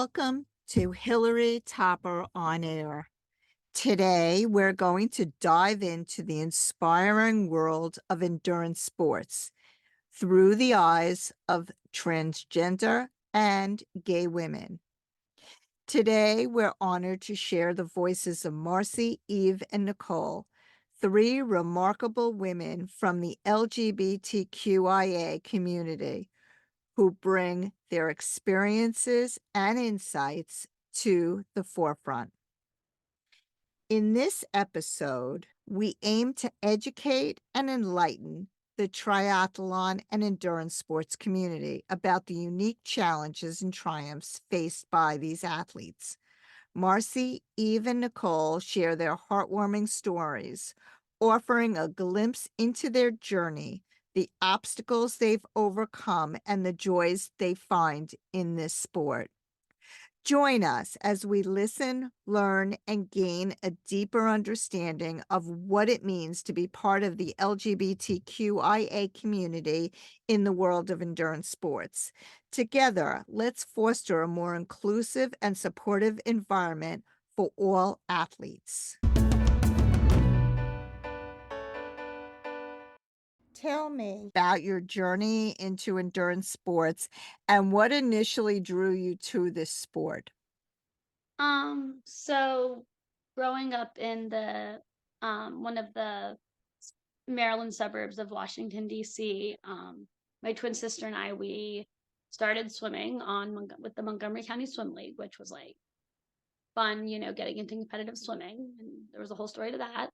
Welcome to Hilary Topper on Air. Today, we're going to dive into the inspiring world of endurance sports through the eyes of transgender and gay women. Today, we're honored to share the voices of Marcy, Eve, and Nicole, three remarkable women from the LGBTQIA community who bring their experiences and insights to the forefront. In this episode, we aim to educate and enlighten the triathlon and endurance sports community about the unique challenges and triumphs faced by these athletes. Marcy, Eve, and Nicole share their heartwarming stories, offering a glimpse into their journey, the obstacles they've overcome, and the joys they find in this sport. Join us as we listen, learn, and gain a deeper understanding of what it means to be part of the LGBTQIA community in the world of endurance sports. Together, let's foster a more inclusive and supportive environment for all athletes. Tell me about your journey into endurance sports and what initially drew you to this sport. So growing up in the one of the Maryland suburbs of Washington, DC, my twin sister and I, we started swimming with the Montgomery County Swim League, which was like fun, getting into competitive swimming. And there was a whole story to that.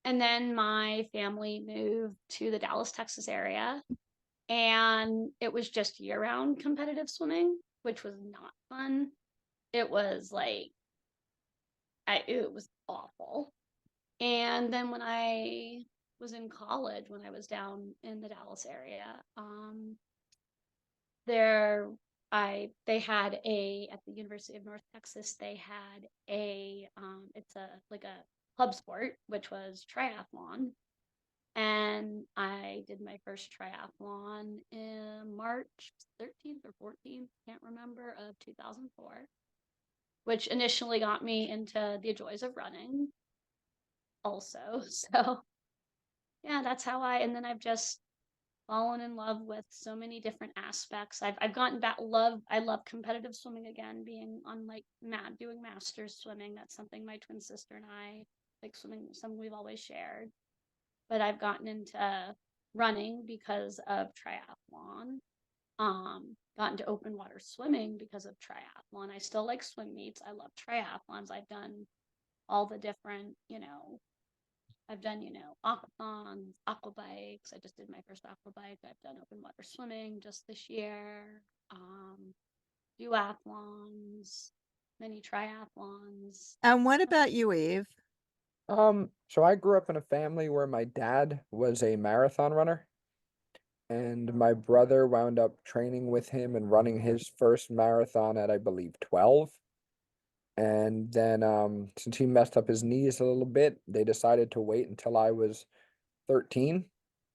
And then my family moved to the Dallas, Texas area, and it was just year-round competitive swimming, which was not fun. It was like it was awful. And then when I was in college, when I was down in the Dallas area, there they had at the University of North Texas, they had it's a like a club sport, which was triathlon. And I did my first triathlon in March 13th or 14th, can't remember, of 2004, which initially got me into the joys of running also. So yeah, that's how and then I've just fallen in love with so many different aspects. I've gotten back I love competitive swimming again, being on like doing masters swimming. That's something my twin sister and I like swimming, something we've always shared. But I've gotten into running because of triathlon. Got into open water swimming because of triathlon. I still like swim meets. I love triathlons. I've done all the different, I've done, aquathons, aqua bikes. I just did my first aqua bike. I've done open water swimming just this year. Duathlons, many triathlons. And what about you, Eve? So I grew up in a family where my dad was a marathon runner, and my brother wound up training with him and running his first marathon at, I believe, 12. And then since he messed up his knees a little bit, they decided to wait until I was 13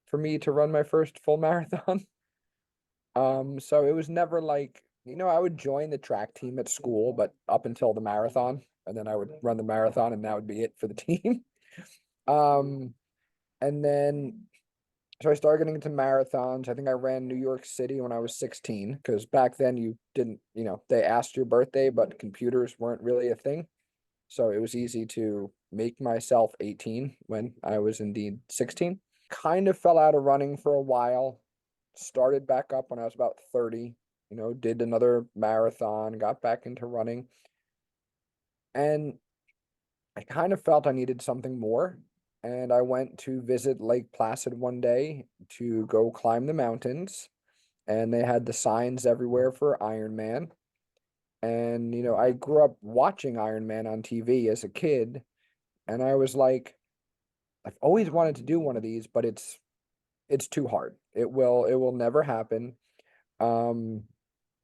for me to run my first full marathon. So it was never like, I would join the track team at school, but up until the marathon, and then I would run the marathon and that would be it for the team. Um, and then so I started getting into marathons. I think I ran New York City when I was 16, because back then you didn't, they asked your birthday, but computers weren't really a thing. So it was easy to make myself 18 when I was indeed 16. Kind of fell out of running for a while, started back up when I was about 30, did another marathon, got back into running. And I kind of felt I needed something more. And I went to visit Lake Placid one day to go climb the mountains. And they had the signs everywhere for Ironman. And, I grew up watching Ironman on TV as a kid. And I was like, I've always wanted to do one of these, but it's too hard. It will never happen. Um,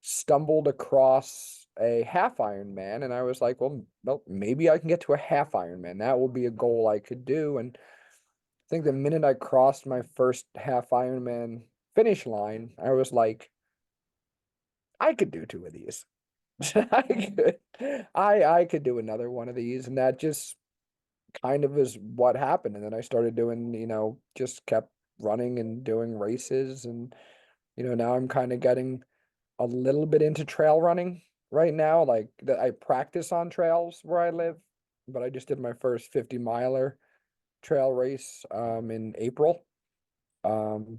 Stumbled across a half Ironman, and I was like, well, maybe I can get to a half Ironman. That will be a goal I could do. And I think the minute I crossed my first half Ironman finish line, I was like, I could do two of these. I could do another one of these, and that just kind of is what happened. And then I started doing, just kept running and doing races, and now I'm kind of getting a little bit into trail running right now. Like that, I practice on trails where I live, but I just did my first 50 miler trail race in April. Um,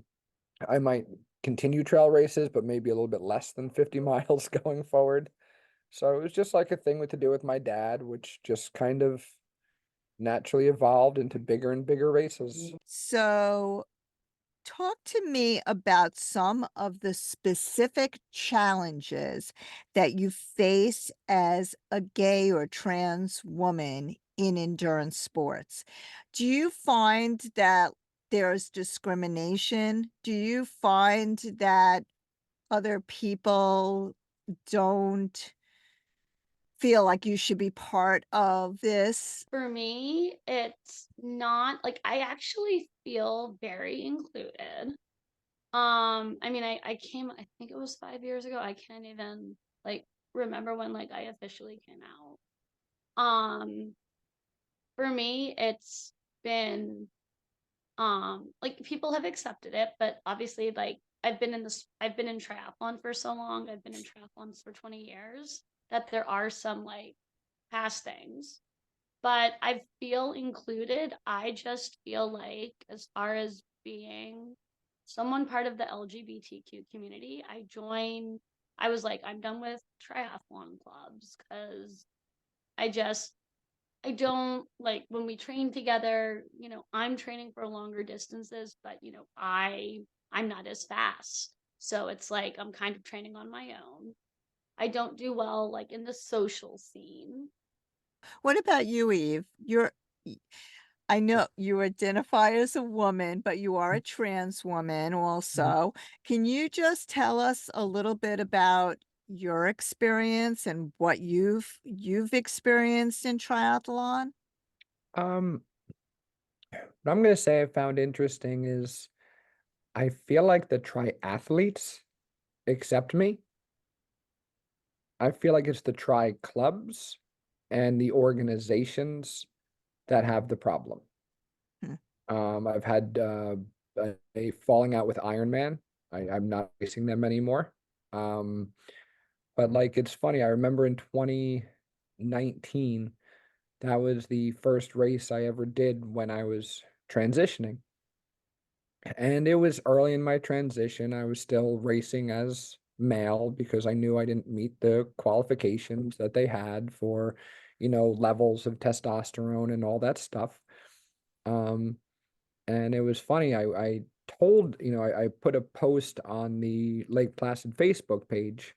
I might continue trail races, but maybe a little bit less than 50 miles going forward. So it was just like a thing with to do with my dad, which just kind of naturally evolved into bigger and bigger races. So talk to me about some of the specific challenges that you face as a gay or trans woman in endurance sports. Do you find that there's discrimination? Do you find that other people don't feel like you should be part of this? For me, it's not like I actually feel very included. I mean, I came, I think it was 5 years ago. I can't even like remember when like I officially came out. Um, for me, it's been like people have accepted it, but obviously like I've been in triathlon for so long. I've been in triathlons for 20 years that there are some like past things, but I feel included. I just feel like, as far as being someone part of the LGBTQ community, I was like, I'm done with triathlon clubs because I don't like when we train together, I'm training for longer distances, but I'm not as fast. So it's like I'm kind of training on my own. I don't do well like in the social scene. What about you, Eve? Y I know you identify as a woman, but you are a trans woman Mhm. also. Can you just tell us a little bit about your experience and what you've experienced in triathlon? Um, what I'm gonna say I found interesting is I feel like the triathletes accept me. I feel like it's the tri clubs and the organizations that have the problem. Hmm. I've had a falling out with Ironman. I'm not racing them anymore. Um, but like it's funny, I remember in 2019, that was the first race I ever did when I was transitioning. And it was early in my transition. I was still racing as male because I knew I didn't meet the qualifications that they had for, levels of testosterone and all that stuff. Um, and it was funny. I told, I put a post on the Lake Placid Facebook page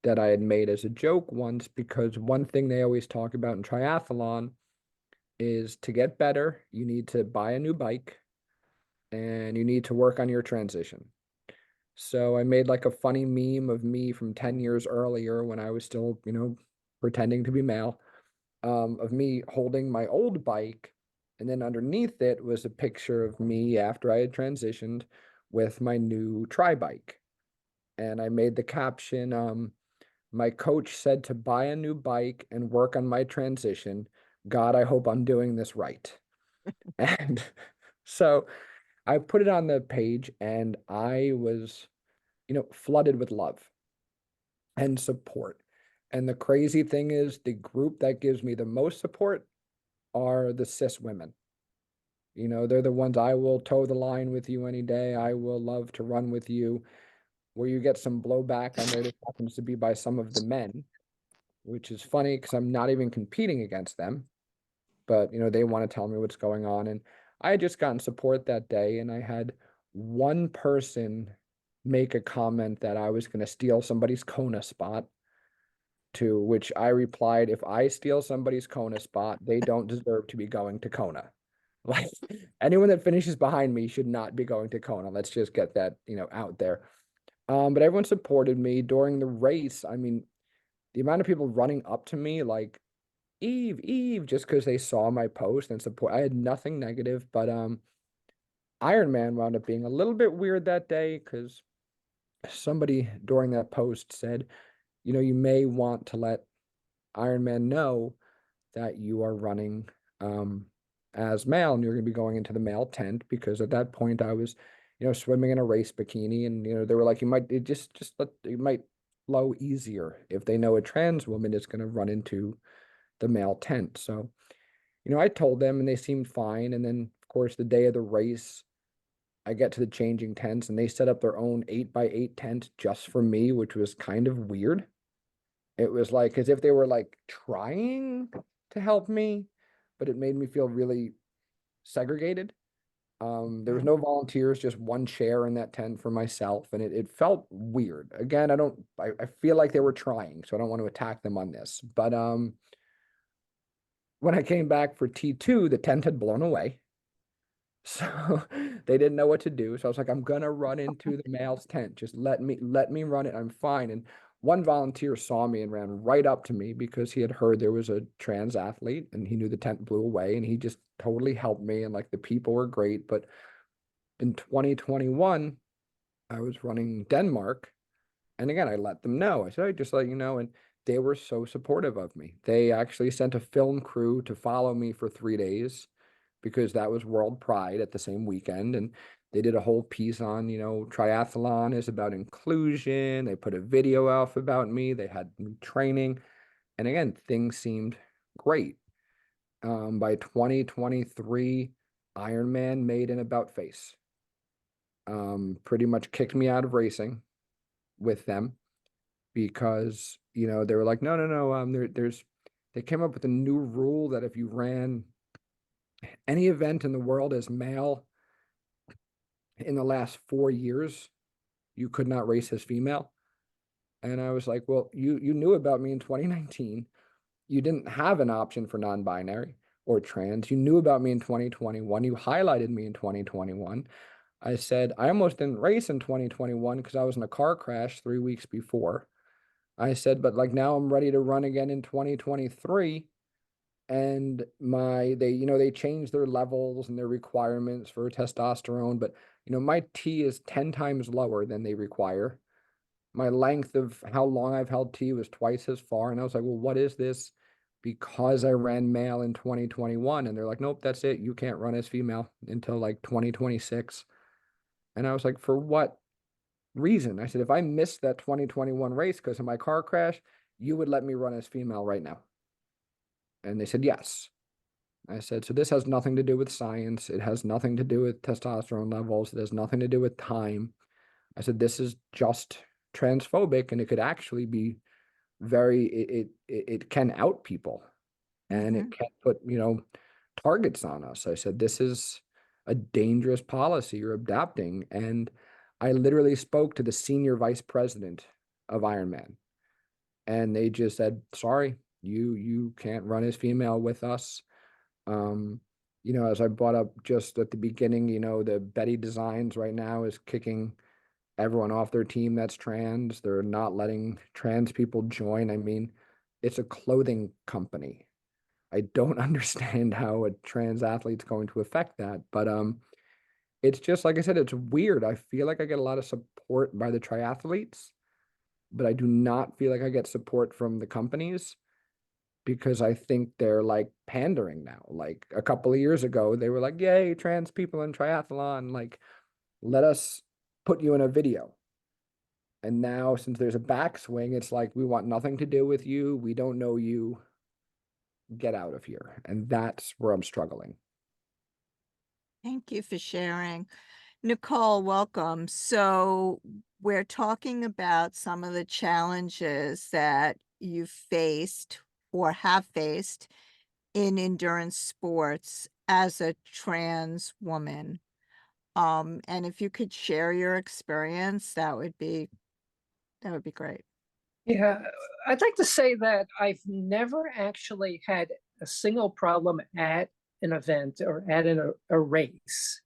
that I had made as a joke once because one thing they always talk about in triathlon is to get better, you need to buy a new bike and you need to work on your transition. So I made like a funny meme of me from 10 years earlier when I was still, pretending to be male, of me holding my old bike. And then underneath it was a picture of me after I had transitioned with my new tri bike. And I made the caption, my coach said to buy a new bike and work on my transition. God, I hope I'm doing this right. And so I put it on the page and I was, flooded with love and support. And the crazy thing is, the group that gives me the most support are the cis women. They're the ones I will toe the line with you any day. I will love to run with you. Where you get some blowback, I notice happens to be by some of the men, which is funny because I'm not even competing against them. But, they want to tell me what's going on. And I had just gotten support that day, and I had one person make a comment that I was going to steal somebody's Kona spot, to which I replied, if I steal somebody's Kona spot, they don't deserve to be going to Kona. Like anyone that finishes behind me should not be going to Kona. Let's just get that, out there. But everyone supported me during the race. I mean, the amount of people running up to me like Eve, Eve, just because they saw my post and support. I had nothing negative, but Iron Man wound up being a little bit weird that day because somebody during that post said, you may want to let Ironman know that you are running as male and you're going to be going into the male tent, because at that point I was, swimming in a race bikini, and they were like, it might flow easier if they know a trans woman is going to run into the male tent. So, I told them and they seemed fine. And then of course the day of the race, I get to the changing tents and they set up their own 8x8 tent just for me, which was kind of weird. It was like as if they were like trying to help me, but it made me feel really segregated. There was Okay. no volunteers, just one chair in that tent for myself, and it felt weird. Again, I feel like they were trying, so I don't want to attack them on this. But when I came back for T2, the tent had blown away. So they didn't know what to do. So I was like, I'm gonna run into the male's tent. Just let me run it. I'm fine. And one volunteer saw me and ran right up to me because he had heard there was a trans athlete and he knew the tent blew away, and he just totally helped me, and like the people were great. But in 2021, I was running Denmark, and again I let them know. I said, I just let you know, and they were so supportive of me. They actually sent a film crew to follow me for 3 days because that was World Pride at the same weekend. And they did a whole piece on, triathlon is about inclusion. They put a video out about me. They had me training. And again, things seemed great. By 2023, Ironman made an about face. Pretty much kicked me out of racing with them because, they were like, no. They came up with a new rule that if you ran any event in the world as male in the last 4 years, you could not race as female. And I was like, well, you knew about me in 2019. You didn't have an option for non-binary or trans. You knew about me in 2021. You highlighted me in 2021. I said, I almost didn't race in 2021 because I was in a car crash 3 weeks before. I said, but like now I'm ready to run again in 2023. And they changed their levels and their requirements for testosterone, but my T is 10 times lower than they require. My length of how long I've held T was twice as far. And I was like, well, what is this? Because I ran male in 2021. And they're like, nope, that's it. You can't run as female until like 2026. And I was like, for what reason? I said, if I missed that 2021 race because of my car crash, you would let me run as female right now. And they said, yes. I said, so this has nothing to do with science. It has nothing to do with testosterone levels. It has nothing to do with time. I said, this is just transphobic, and it could actually be it can out people, and it can put, targets on us. I said, this is a dangerous policy you're adopting. And I literally spoke to the senior vice president of Ironman, and they just said, sorry, you can't run as female with us. As I brought up just at the beginning, the Betty Designs right now is kicking everyone off their team that's trans. They're not letting trans people join. I mean, it's a clothing company. I don't understand how a trans athlete's going to affect that. But it's just like I said, it's weird. I feel like I get a lot of support by the triathletes, but I do not feel like I get support from the companies, because I think they're like pandering now. Like a couple of years ago, they were like, yay, trans people in triathlon, like, let us put you in a video. And now, since there's a backswing, it's like, we want nothing to do with you. We don't know you. Get out of here. And that's where I'm struggling. Thank you for sharing. Nicole, welcome. So we're talking about some of the challenges that you've faced or have faced in endurance sports as a trans woman. And if you could share your experience, that would be great. Yeah, I'd like to say that I've never actually had a single problem at an event or at a race.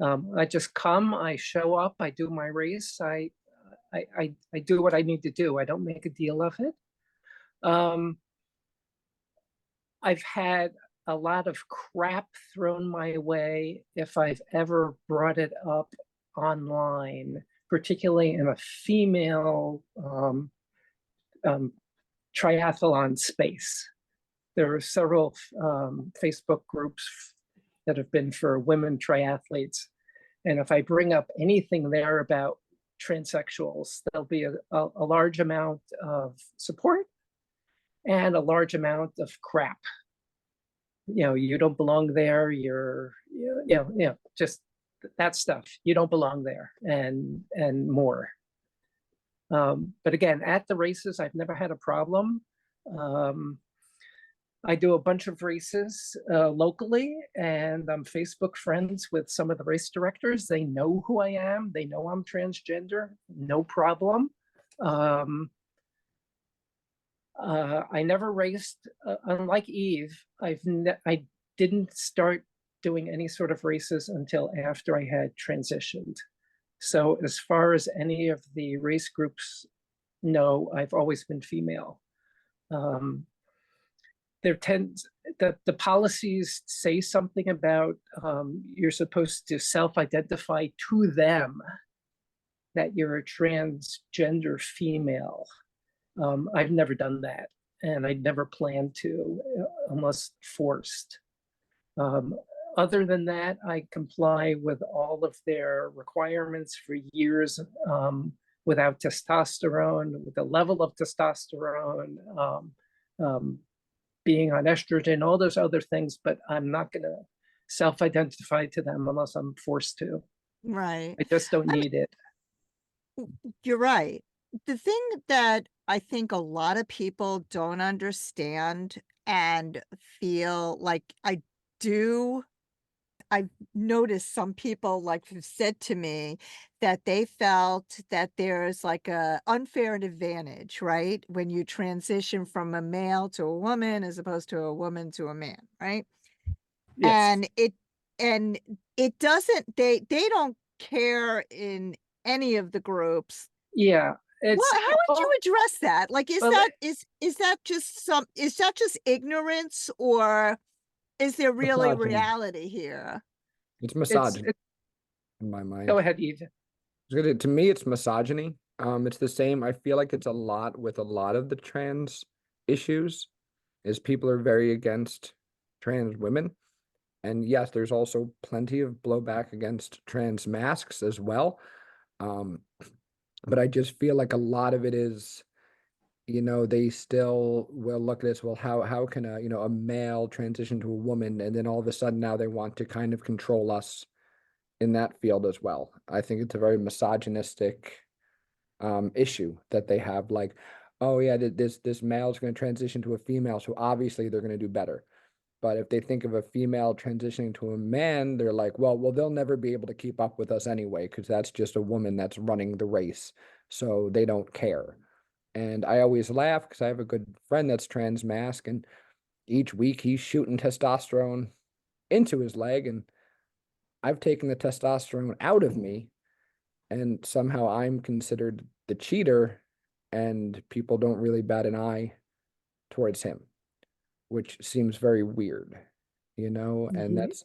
I just come, I show up, I do my race, I do what I need to do. I don't make a deal of it. I've had a lot of crap thrown my way if I've ever brought it up online, particularly in a female triathlon space. There are several Facebook groups that have been for women triathletes. And if I bring up anything there about transsexuals, there'll be a large amount of support and a large amount of crap. You don't belong there. You're, just that stuff. You don't belong there, and more. But again, at the races, I've never had a problem. I do a bunch of races locally, and I'm Facebook friends with some of the race directors. They know who I am. They know I'm transgender. No problem. I never raced, unlike Eve. I didn't start doing any sort of races until after I had transitioned. So as far as any of the race groups know, I've always been female. The policies say something about you're supposed to self-identify to them that you're a transgender female. I've never done that, and I never plan to unless forced. Other than that, I comply with all of their requirements for years without testosterone, with the level of testosterone, being on estrogen, all those other things, but I'm not going to self-identify to them unless I'm forced to. Right. I just don't need it. You're right. The thing that I think a lot of people don't understand and feel like I've noticed some people like have said to me that they felt that there's like a unfair advantage, right? When you transition from a male to a woman as opposed to a woman to a man, right? Yes. And it doesn't, they don't care in any of the groups. Yeah. Well, how would you address that? Like, is that just ignorance, or is there really Misogyny. reality here? It's misogyny in my mind. Go ahead, Eve. To me, it's misogyny. It's the same. I feel like it's a lot with a lot of the trans issues, is people are very against trans women. And yes, there's also plenty of blowback against trans masks as well. But I just feel like a lot of it is, they still will look at this, well, how can a male transition to a woman, and then all of a sudden now they want to kind of control us in that field as well. I think it's a very misogynistic issue that they have, like, oh yeah, this male is going to transition to a female, so obviously they're going to do better. But if they think of a female transitioning to a man, they're like, well, they'll never be able to keep up with us anyway, because that's just a woman that's running the race. So they don't care. And I always laugh because I have a good friend that's trans mask, and each week he's shooting testosterone into his leg, and I've taken the testosterone out of me, and somehow I'm considered the cheater, and people don't really bat an eye towards him, which seems very weird, and that's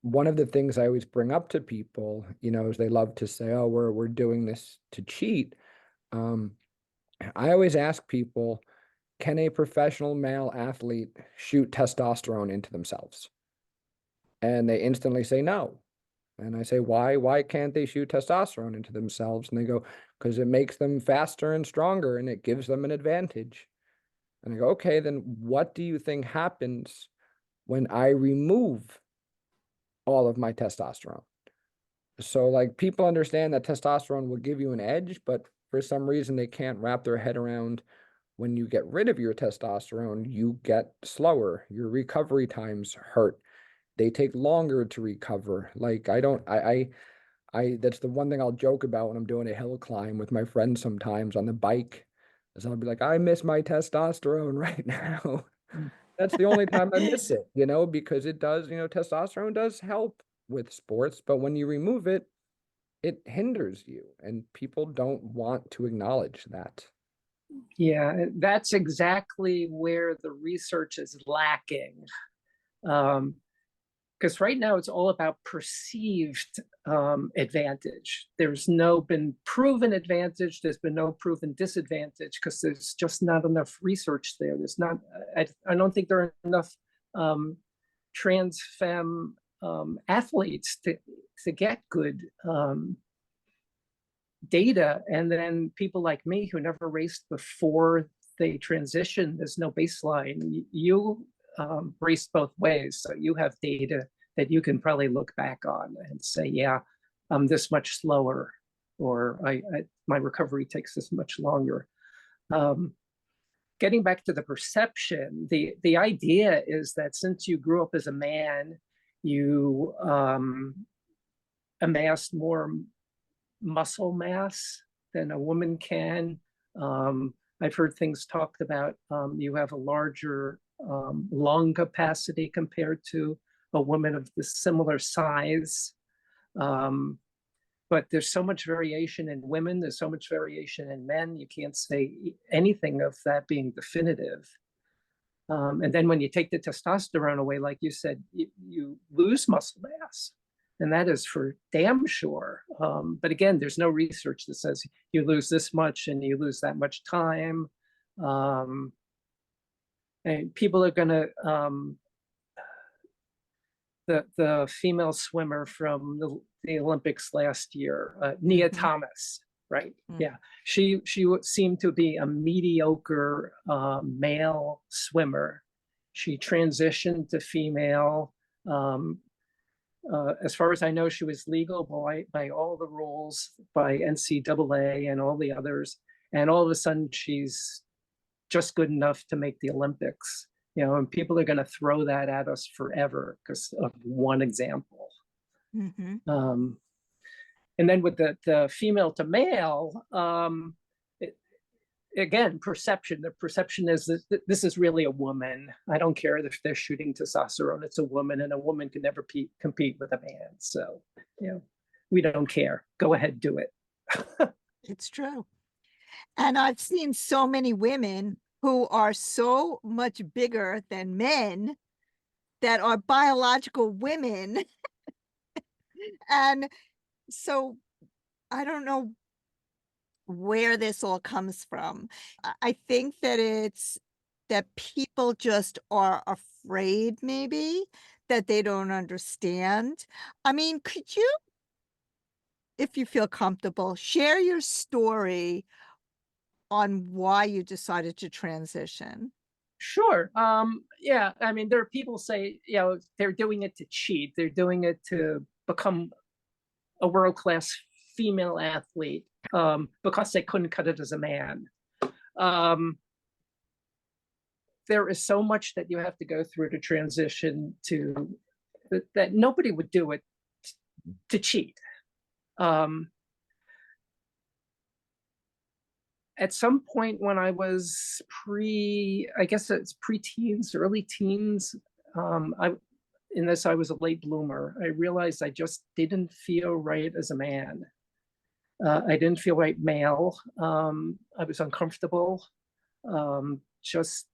one of the things I always bring up to people, is they love to say, oh, we're doing this to cheat. I always ask people, can a professional male athlete shoot testosterone into themselves? And they instantly say no. And I say, why can't they shoot testosterone into themselves? And they go, because it makes them faster and stronger and it gives them an advantage. And I go, okay, then what do you think happens when I remove all of my testosterone? So like, people understand that testosterone will give you an edge, but for some reason they can't wrap their head around, when you get rid of your testosterone, you get slower. Your recovery times hurt. They take longer to recover. Like, that's the one thing I'll joke about when I'm doing a hill climb with my friends sometimes on the bike, is I'll be like, I miss my testosterone right now. That's the only time I miss it, because it does, testosterone does help with sports, but when you remove it, it hinders you, and people don't want to acknowledge that. Yeah, that's exactly where the research is lacking. because right now it's all about perceived advantage. There's no been proven advantage. There's been no proven disadvantage because there's just not enough research there. There's not. I don't think there are enough trans femme athletes to get good data. And then people like me who never raced before they transition, there's no baseline. You raced both ways, so you have data that you can probably look back on and say, yeah, I'm this much slower, or my recovery takes this much longer. Getting back to the perception, the idea is that since you grew up as a man, you amassed more muscle mass than a woman can. I've heard things talked about you have a larger lung capacity compared to a woman of the similar size. But there's so much variation in women, there's so much variation in men, you can't say anything of that being definitive. And then when you take the testosterone away, like you said, you lose muscle mass. And that is for damn sure. But again, there's no research that says you lose this much and you lose that much time. And people are going to, the female swimmer from the Olympics last year, Nia Thomas, right? Yeah, she seemed to be a mediocre male swimmer. She transitioned to female. As far as I know, she was legal by all the rules, by NCAA and all the others. And all of a sudden, she's just good enough to make the Olympics. You know, and people are going to throw that at us forever because of one example. And then with the female to male, again, perception. The perception is that this is really a woman. I don't care if they're shooting testosterone. It's a woman, and a woman can never compete with a man. So, you know, we don't care. Go ahead, do it. It's true. And I've seen so many women who are so much bigger than men that are biological women. And so I don't know where this all comes from. I think that it's that people just are afraid, maybe, that they don't understand. I mean, could you, if you feel comfortable, share your story on why you decided to transition? Sure. Yeah, I mean, there are people say, you know, they're doing it to cheat. They're doing it to become a world-class female athlete because they couldn't cut it as a man. There is so much that you have to go through to transition to that nobody would do it to cheat. At some point when I was I guess it's pre-teens, early teens, in this, I was a late bloomer. I realized I just didn't feel right as a man. I didn't feel right male. I was uncomfortable, just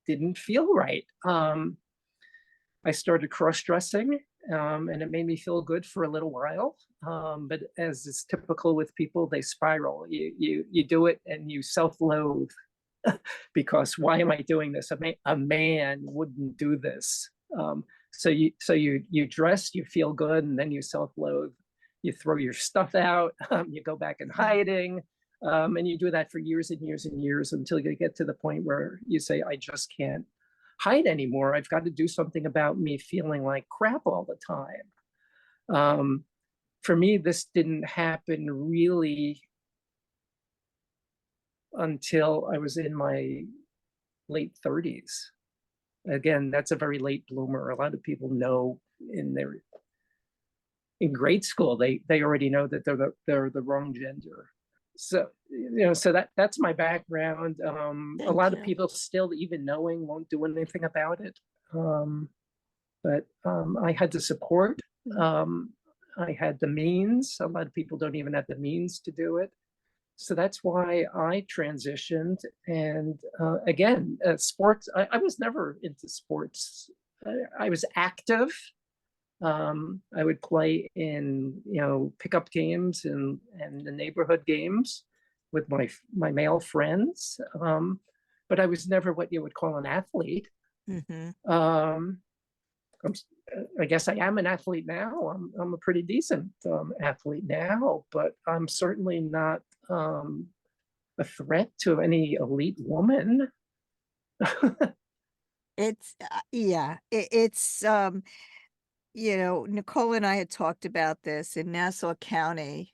didn't feel right. I started cross-dressing, and it made me feel good for a little while. But as is typical with people, they spiral. You do it and you self-loathe because why am I doing this? A man wouldn't do this. So you dress, you feel good, and then you self-loathe. You throw your stuff out, you go back in hiding, and you do that for years and years and years until you get to the point where you say, I just can't hide anymore. I've got to do something about me feeling like crap all the time. For me, this didn't happen really until I was in my late 30s. Again, that's a very late bloomer. A lot of people know in grade school, they already know that they're the wrong gender. So, you know, so that's my background. A lot of people still, even knowing, won't do anything about it. But I had the support. I had the means. A lot of people don't even have the means to do it. So that's why I transitioned. And again, sports, I was never into sports I was active. I would play in, pickup games and the neighborhood games with my male friends. But I was never what you would call an athlete. Mm-hmm. Um, I guess I am an athlete now. I'm a pretty decent athlete now, but I'm certainly not a threat to any elite woman. It's yeah, it's Nicole and I had talked about this in Nassau County.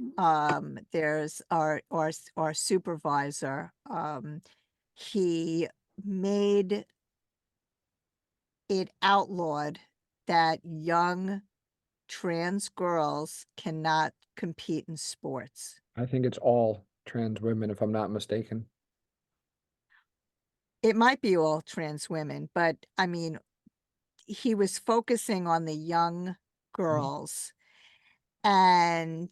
There's our supervisor. He made it outlawed that young trans girls cannot compete in sports. I think it's all trans women, if I'm not mistaken. It might be all trans women, but I mean, he was focusing on the young girls. And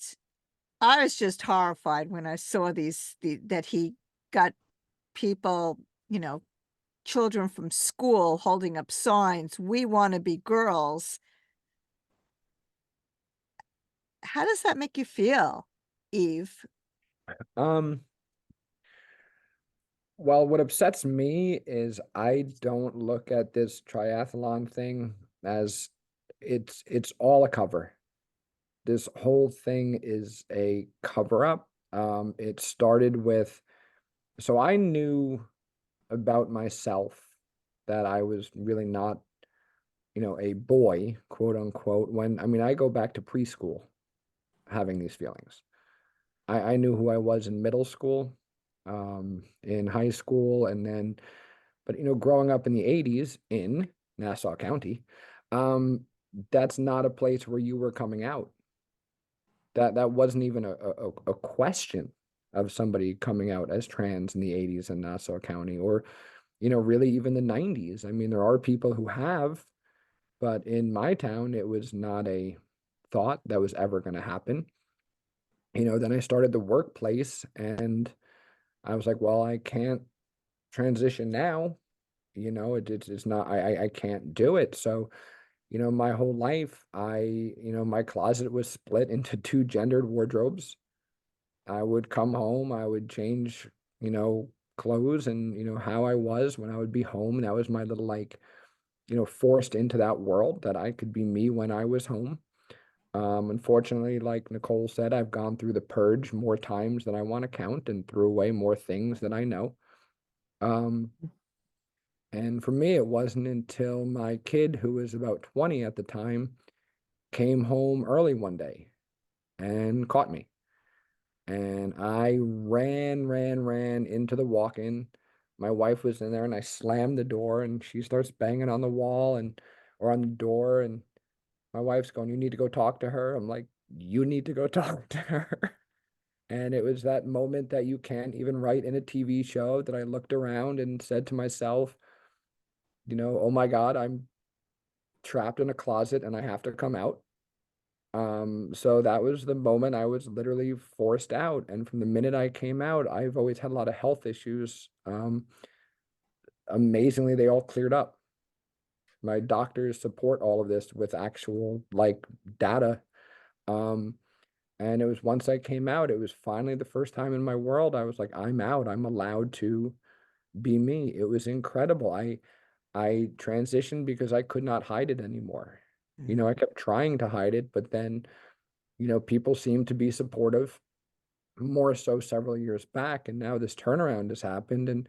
I was just horrified when I saw that he got people, children from school holding up signs, "We want to be girls." How does that make you feel, Eve? Um, well, what upsets me is I don't look at this triathlon thing as it's all a cover. This whole thing is a cover up. It started with, so I knew about myself that I was really not, a boy, quote unquote, when, I mean, I go back to preschool having these feelings. I knew who I was in middle school, in high school, and then, but growing up in the 80s in Nassau County, that's not a place where you were coming out. That wasn't even a question of somebody coming out as trans in the 80s in Nassau County, or really even the 90s. I mean, there are people who have, but in my town, it was not a thought that was ever going to happen. Then I started the workplace and I was like, well, I can't transition now. It's not, I can't do it. So, my whole life, my closet was split into two gendered wardrobes. I would come home, I would change, clothes and, how I was when I would be home. And that was my little, like, forced into that world that I could be me when I was home. Unfortunately, like Nicole said, I've gone through the purge more times than I want to count and threw away more things than I know. And for me, it wasn't until my kid, who was about 20 at the time, came home early one day and caught me. And I ran into the walk-in. My wife was in there and I slammed the door and she starts banging on the wall or on the door. And my wife's going, "You need to go talk to her." I'm like, "You need to go talk to her." And it was that moment that you can't even write in a TV show that I looked around and said to myself, "Oh my God, I'm trapped in a closet and I have to come out." So that was the moment I was literally forced out. And from the minute I came out, I've always had a lot of health issues. Amazingly, they all cleared up. My doctors support all of this with actual like data. And it was once I came out, it was finally the first time in my world I was like, I'm out. I'm allowed to be me. It was incredible. I transitioned because I could not hide it anymore. I kept trying to hide it, but then, people seemed to be supportive, more so several years back. And now this turnaround has happened. And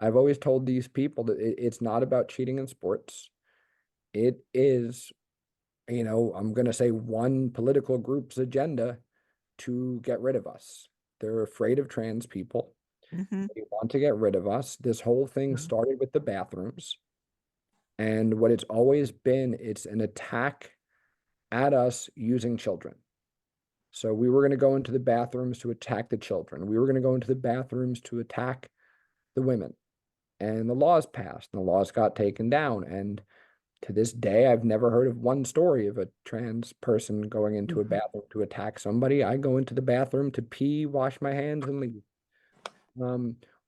I've always told these people that it's not about cheating in sports. It is, I'm going to say one political group's agenda to get rid of us. They're afraid of trans people. They want to get rid of us. This whole thing started with the bathrooms. And what it's always been, it's an attack at us using children. So we were going to go into the bathrooms to attack the children. We were going to go into the bathrooms to attack the women. And the laws passed and the laws got taken down. And to this day, I've never heard of one story of a trans person going into a bathroom to attack somebody. I go into the bathroom to pee, wash my hands, and leave.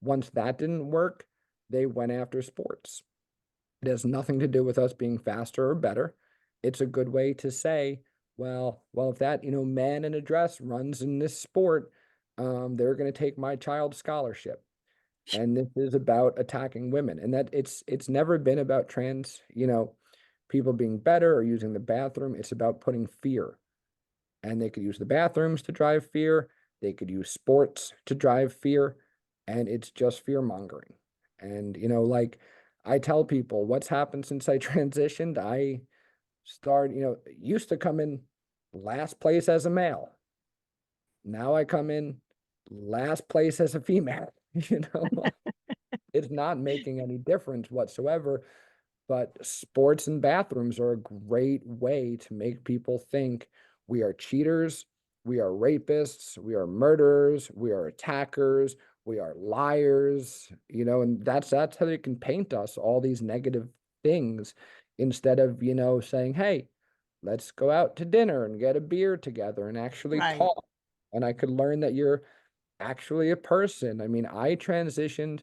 Once that didn't work, they went after sports. It has nothing to do with us being faster or better. It's a good way to say, well, if that, man in a dress runs in this sport, they're going to take my child's scholarship. And this is about attacking women. And that it's never been about trans, people being better or using the bathroom. It's about putting fear. And they could use the bathrooms to drive fear. They could use sports to drive fear. And it's just fear mongering. And, like I tell people what's happened since I transitioned. I started, used to come in last place as a male. Now I come in last place as a female, It's not making any difference whatsoever. But sports and bathrooms are a great way to make people think we are cheaters, we are rapists, we are murderers, we are attackers, we are liars, and that's how they can paint us all these negative things instead of, saying, hey, let's go out to dinner and get a beer together and actually Right. talk. And I could learn that you're actually a person. I mean, I transitioned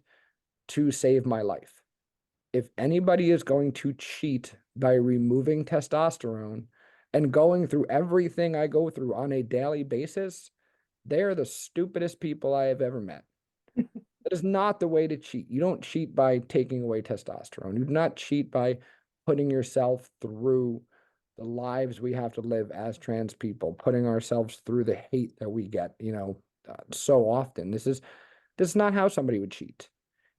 to save my life. If anybody is going to cheat by removing testosterone and going through everything I go through on a daily basis, they're the stupidest people I have ever met. That is not the way to cheat. You don't cheat by taking away testosterone. You do not cheat by putting yourself through the lives we have to live as trans people, putting ourselves through the hate that we get, so often. This is not how somebody would cheat.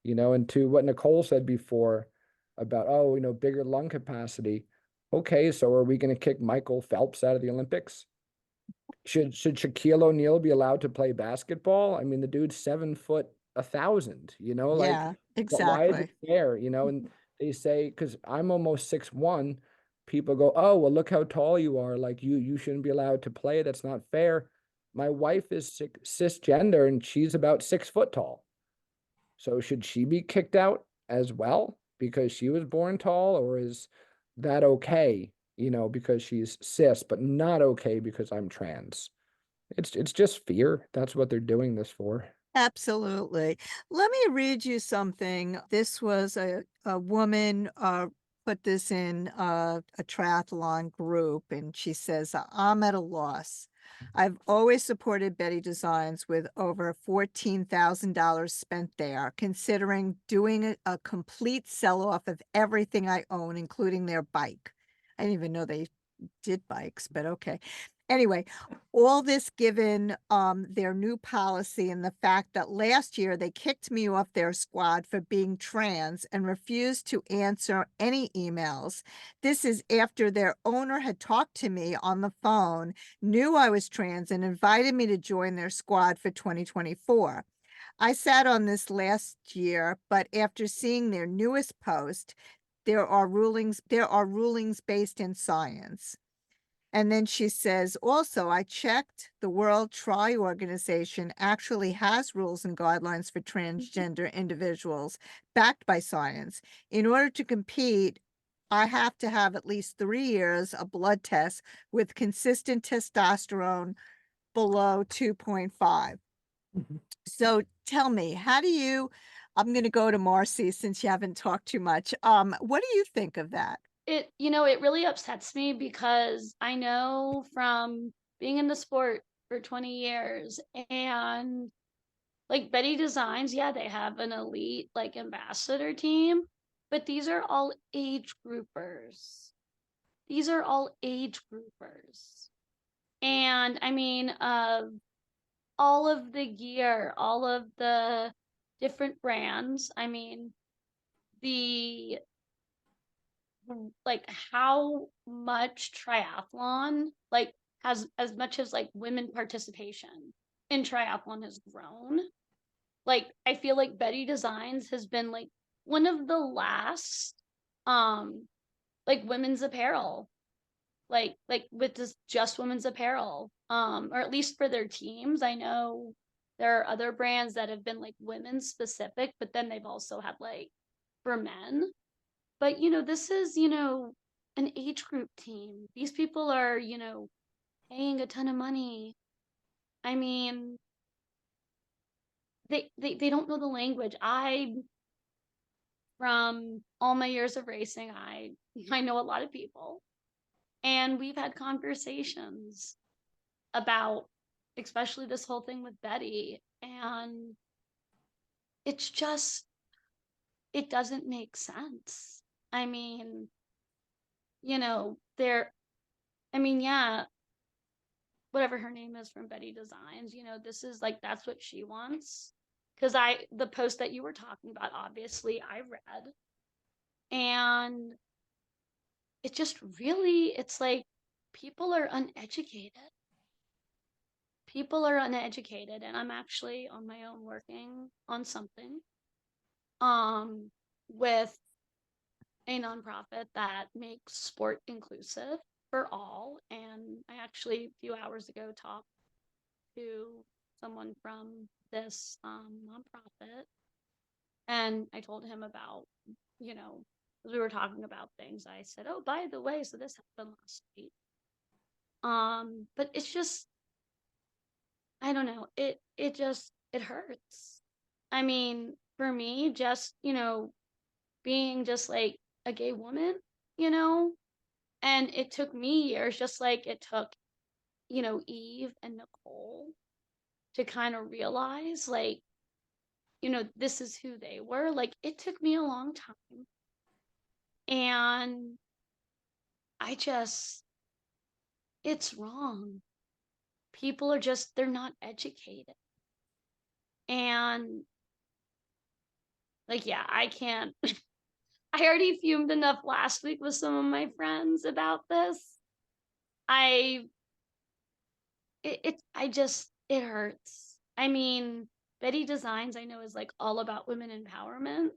And to what Nicole said before about, bigger lung capacity. Okay, so are we going to kick Michael Phelps out of the Olympics? Should Shaquille O'Neal be allowed to play basketball? I mean, the dude's 7 foot 1,000, Yeah, but why is it exactly. fair? And they say, because I'm almost 6'1", people go, oh, well, look how tall you are. Like you shouldn't be allowed to play. That's not fair. My wife is cisgender and she's about 6 foot tall. So should she be kicked out as well because she was born tall, or is that okay, because she's cis, but not okay because I'm trans? It's just fear. That's what they're doing this for. Absolutely. Let me read you something. This was a woman put this in a triathlon group, and she says, I'm at a loss. I've always supported Betty Designs with over $14,000 spent there, considering doing a complete sell-off of everything I own, including their bike. I didn't even know they did bikes, but okay. Anyway, all this given their new policy and the fact that last year they kicked me off their squad for being trans and refused to answer any emails. This is after their owner had talked to me on the phone, knew I was trans, and invited me to join their squad for 2024. I sat on this last year, but after seeing their newest post, there are rulings based in science. And then she says, also, I checked, the World Tri Organization actually has rules and guidelines for transgender individuals backed by science. In order to compete, I have to have at least 3 years of blood tests with consistent testosterone below 2.5. Mhm. So tell me, I'm going to go to Marcy since you haven't talked too much. What do you think of that? It really upsets me because I know from being in the sport for 20 years and like Betty Designs, yeah, they have an elite like ambassador team, but these are all age groupers. These are all age groupers. And I mean, all of the gear, all of the different brands, I mean, the like how much triathlon like has as much as like women participation in triathlon has grown. Like I feel like Betty Designs has been like one of the last um like women's apparel, like with this just women's apparel, or at least for their teams. I know there are other brands that have been like women specific, but then they've also had like for men. But, this is, an age group team. These people are, paying a ton of money. I mean, they don't know the language. from all my years of racing, I know a lot of people, and we've had conversations about especially this whole thing with Betty, and it's just it doesn't make sense. I mean, there I mean, yeah, whatever her name is from Betty Designs, this is like that's what she wants. Cuz the post that you were talking about, obviously I read, and it just really it's like people are uneducated. People are uneducated, and I'm actually on my own working on something um with a nonprofit that makes sport inclusive for all. And I actually a few hours ago talked to someone from this nonprofit, and I told him about, as we were talking about things, I said, "Oh, by the way, so this happened last week." But it's just, I don't know. It hurts. I mean, for me, just being just like a gay woman, you know, and it took me years, just like it took Eve and Nicole to kind of realize, like, this is who they were. Like, it took me a long time. And I just, it's wrong. People are just, they're not educated. And, like, yeah, I can't. I already fumed enough last week with some of my friends about this. I, it hurts. I mean, Betty Designs, I know, is like all about women empowerment.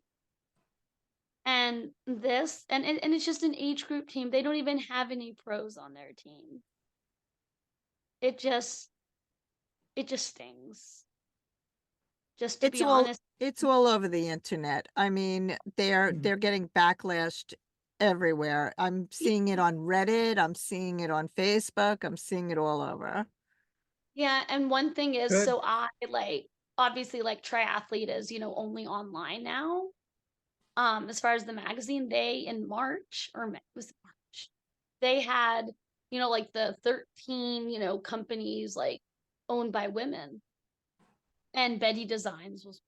And and it's just an age group team. They don't even have any pros on their team. It just stings. Just to It's be all honest. it's all over the internet. I mean, they're getting backlashed everywhere. I'm seeing it on Reddit, I'm seeing it on Facebook, I'm seeing it all over. Yeah, and one thing is, Good. so I like obviously like Triathlete is, only online now. As far as the magazine, they in March was it March? They had, like the 13, companies like owned by women, and Betty Designs was,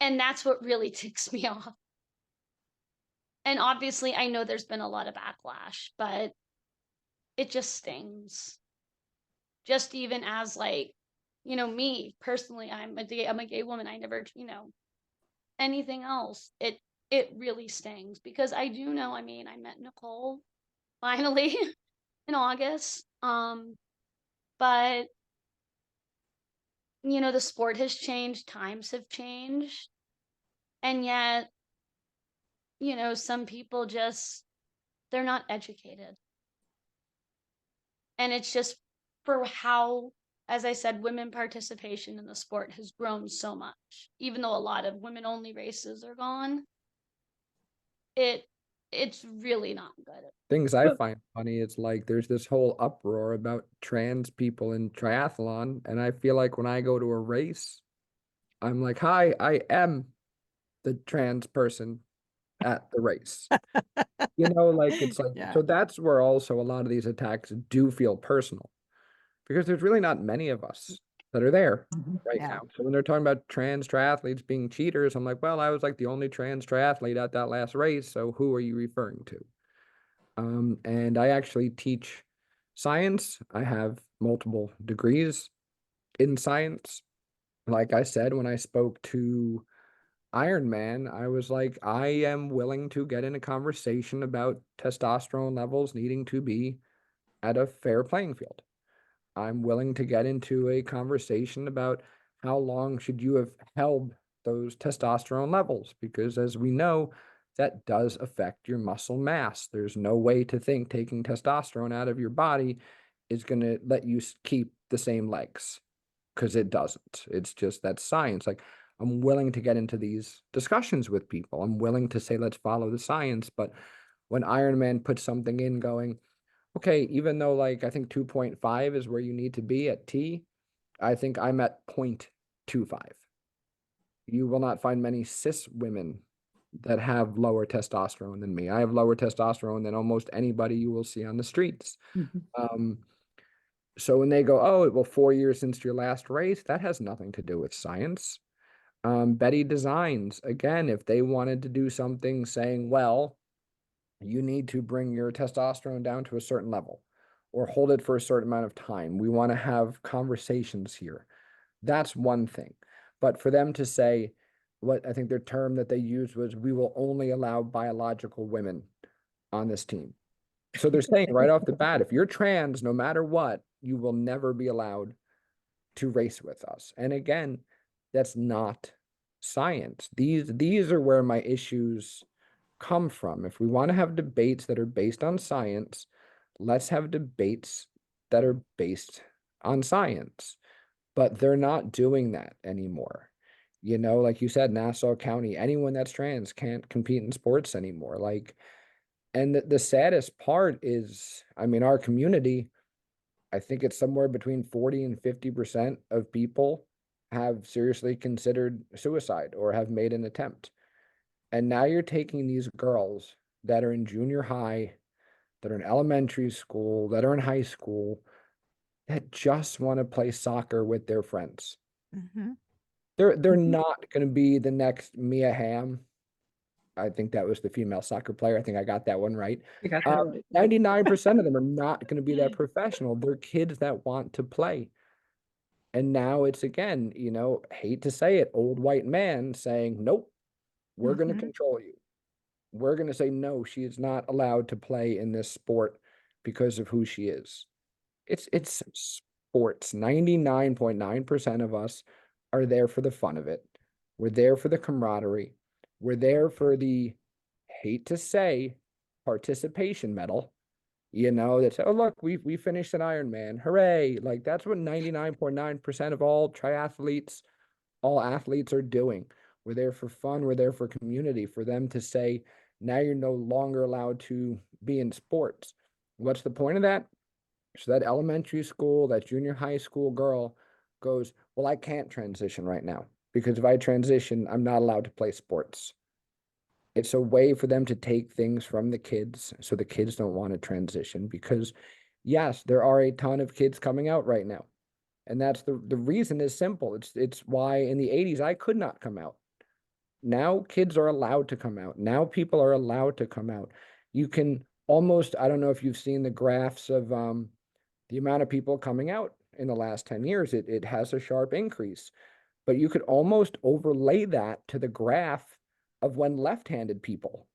and that's what really ticks me off. And obviously, I know there's been a lot of backlash, but it just stings. Just even as like, me personally, I'm a gay woman. I never, anything else. It really stings because I do know. I mean, I met Nicole finally in August. But the sport has changed, times have changed, and yet, some people just they're not educated. And it's just for how, as I said, women participation in the sport has grown so much. Even though a lot of women only races are gone, it's really not good. Things I find funny, it's like there's this whole uproar about trans people in triathlon, and I feel like when I go to a race, I'm like, hi, I am the trans person at the race. Like it's like, Yeah. so that's where also a lot of these attacks do feel personal because there's really not many of us that are there right Yeah. now. So when they're talking about trans triathletes being cheaters, I'm like, well, I was like the only trans triathlete at that last race. So who are you referring to? And I actually teach science. I have multiple degrees in science. Like I said, when I spoke to Iron Man, I was like, I am willing to get in a conversation about testosterone levels needing to be at a fair playing field. I'm willing to get into a conversation about how long should you have held those testosterone levels, because as we know, that does affect your muscle mass. There's no way to think taking testosterone out of your body is going to let you keep the same legs, because it doesn't. It's just that's science. Like, I'm willing to get into these discussions with people. I'm willing to say, let's follow the science. But when Iron Man puts something in going, okay, even though like I think 2.5 is where you need to be at T, I think I'm at 0.25. You will not find many cis women that have lower testosterone than me. I have lower testosterone than almost anybody you will see on the streets. Um, so when they go, oh, well, 4 years since your last race, that has nothing to do with science. Betty Designs, again, if they wanted to do something saying, well, you need to bring your testosterone down to a certain level or hold it for a certain amount of time. We want to have conversations here. That's one thing. But for them to say, what I think their term that they used was, we will only allow biological women on this team. So they're saying right off the bat, if you're trans, no matter what, you will never be allowed to race with us. And again, that's not science. These are where my issues come from. If we want to have debates that are based on science, let's have debates that are based on science. But they're not doing that anymore. You know, like you said, Nassau County, anyone that's trans can't compete in sports anymore. Like, and the saddest part is, I mean, our community, I think it's somewhere between 40 and 50% of people have seriously considered suicide or have made an attempt. And now you're taking these girls that are in junior high, that are in elementary school, that are in high school, that just want to play soccer with their friends. Mhm. They're not going to be the next Mia Hamm. I think that was the female soccer player. I think I got that one right. You got that right. 99% of them are not going to be that professional. They're kids that want to play. And now it's, again, you know, hate to say it, old white man saying, nope, we're going to Mhm. control you. We're going to say, no, she is not allowed to play in this sport because of who she is. It's sports. 99.9% of us are there for the fun of it. We're there for the camaraderie. We're there for the, hate to say, participation medal. You know, that's, oh, look, we finished an Ironman. Hooray. Like, that's what 99.9% of all triathletes, all athletes are doing. We're there for fun. We're there for community, for them to say, now you're no longer allowed to be in sports. What's the point of that? So that elementary school, that junior high school girl goes, well, I can't transition right now because if I transition, I'm not allowed to play sports. It's a way for them to take things from the kids so the kids don't want to transition because, yes, there are a ton of kids coming out right now. And that's the reason is simple. It's why in the 80s I could not come out. Now kids are allowed to come out. Now people are allowed to come out. You can almost, I don't know if you've seen the graphs of the amount of people coming out in the last 10 years. It has a sharp increase, but you could almost overlay that to the graph of when left-handed people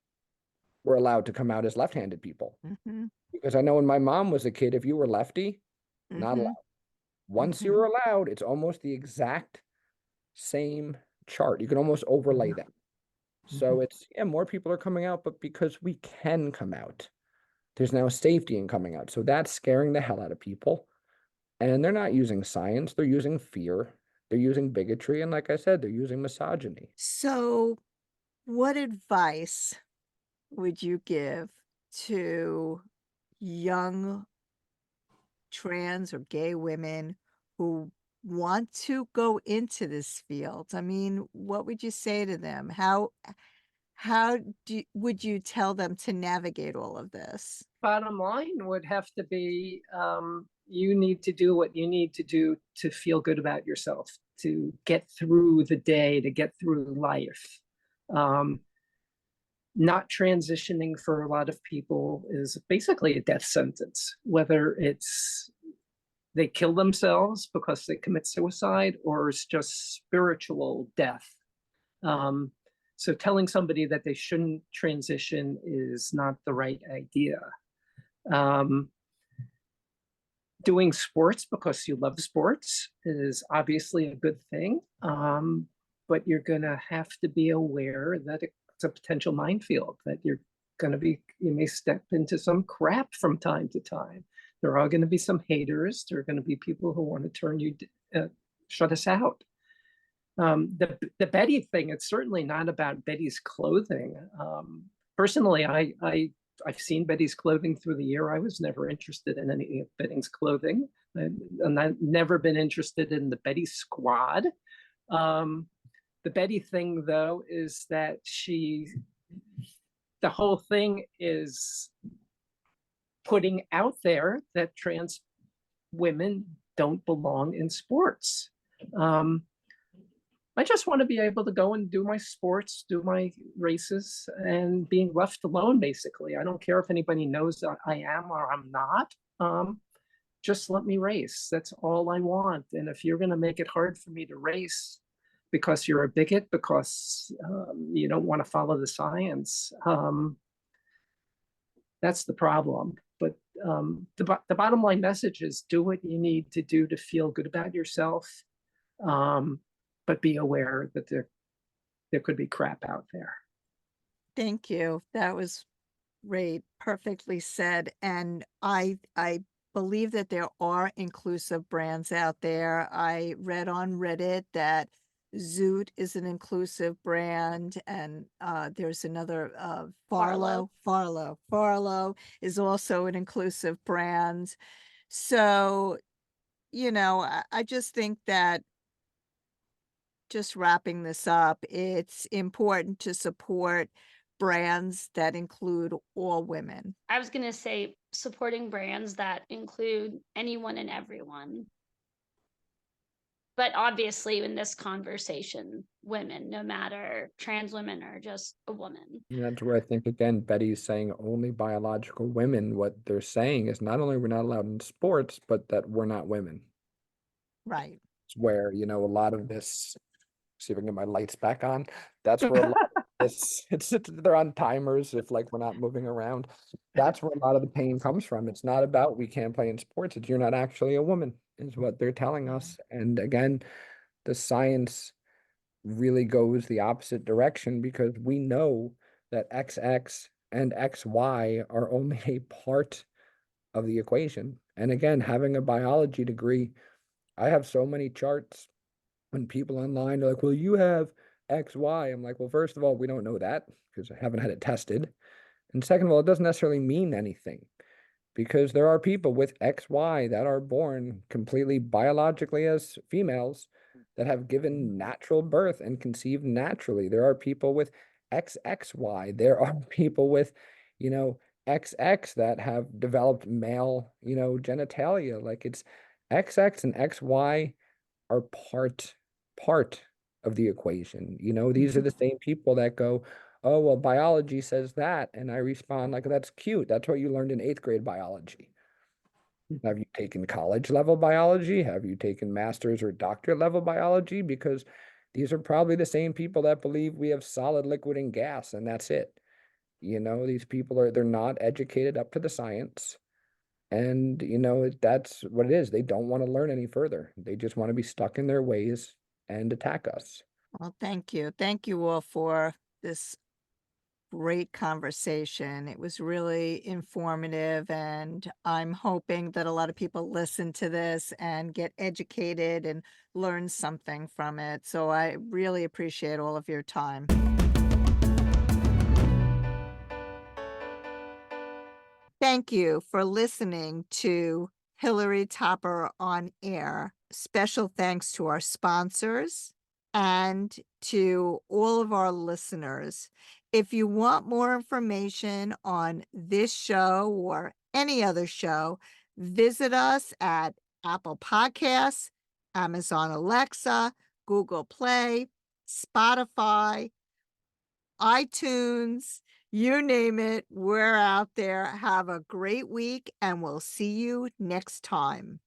were allowed to come out as left-handed people. Mhm. Because I know when my mom was a kid, if you were lefty, not Mhm. allowed. Once you were allowed, it's almost the exact same chart. You can almost overlay that. So it's, yeah, more people are coming out, but because we can come out, there's now safety in coming out. So that's scaring the hell out of people. And they're not using science, they're using fear, they're using bigotry, and like I said, they're using misogyny. So, what advice would you give to young trans or gay women who want to go into this field? I mean, what would you say to them? How would you tell them to navigate all of this? Bottom line would have to be you need to do what you need to do to feel good about yourself, to get through the day, to get through life. Not transitioning for a lot of people is basically a death sentence, whether it's they kill themselves because they commit suicide or it's just spiritual death. So telling somebody that they shouldn't transition is not the right idea. Doing sports because you love sports is obviously a good thing, but you're going to have to be aware that it's a potential minefield, that you may step into some crap from time to time. There are going to be some haters. There are going to be people who want to shut us out. The Betty thing, it's certainly not about Betty's clothing. Personally, I've seen Betty's clothing through the year. I was never interested in any of Betty's clothing, and I've never been interested in the Betty squad. The Betty thing, though, is that the whole thing is putting out there that trans women don't belong in sports. I just want to be able to go and do my sports, do my races, and being left alone, basically. I don't care if anybody knows that I am or I'm not. Just let me race. That's all I want. And if you're going to make it hard for me to race because you're a bigot, because you don't want to follow the science, that's the problem. But the bottom line message is do what you need to do to feel good about yourself. But be aware that there could be crap out there. Thank you. That was great, perfectly said. And I believe that there are inclusive brands out there. I read on Reddit that Zoot is an inclusive brand, and there's another Farlow is also an inclusive brand. So, I just think that, just wrapping this up, it's important to support brands that include all women. I was gonna say supporting brands that include anyone and everyone. But obviously in this conversation, women, no matter trans women or just a woman. And that's where I think, again, Betty's saying only biological women. What they're saying is not only we're not allowed in sports, but that we're not women. Right. It's where, a lot of this, see if I can get my lights back on. That's where a lot of this, they're on timers if like we're not moving around. That's where a lot of the pain comes from. It's not about we can't play in sports. It's you're not actually a woman, is what they're telling us. And again, the science really goes the opposite direction, because we know that XX and XY are only a part of the equation. And again, having a biology degree, I have so many charts when people online are like, well, you have XY. I'm like, well, first of all, we don't know that because I haven't had it tested. And second of all, it doesn't necessarily mean anything, because there are people with XY that are born completely biologically as females that have given natural birth and conceived naturally. There are people with XXY. There are people with, XX that have developed male, genitalia. Like it's XX and XY are part of the equation. These are the same people that go, oh, well, biology says that. And I respond like, that's cute. That's what you learned in 8th grade biology. Have you taken college level biology? Have you taken master's or doctorate level biology? Because these are probably the same people that believe we have solid, liquid, and gas, and that's it. These people they're not educated up to the science. And, that's what it is. They don't want to learn any further. They just want to be stuck in their ways and attack us. Well, thank you. Thank you all for this great conversation. It was really informative, and I'm hoping that a lot of people listen to this and get educated and learn something from it. So I really appreciate all of your time. Thank you for listening to Hilary Topper on Air. Special thanks to our sponsors and to all of our listeners. If you want more information on this show or any other show, visit us at Apple Podcasts, Amazon Alexa, Google Play, Spotify, iTunes, you name it, we're out there. Have a great week, and we'll see you next time.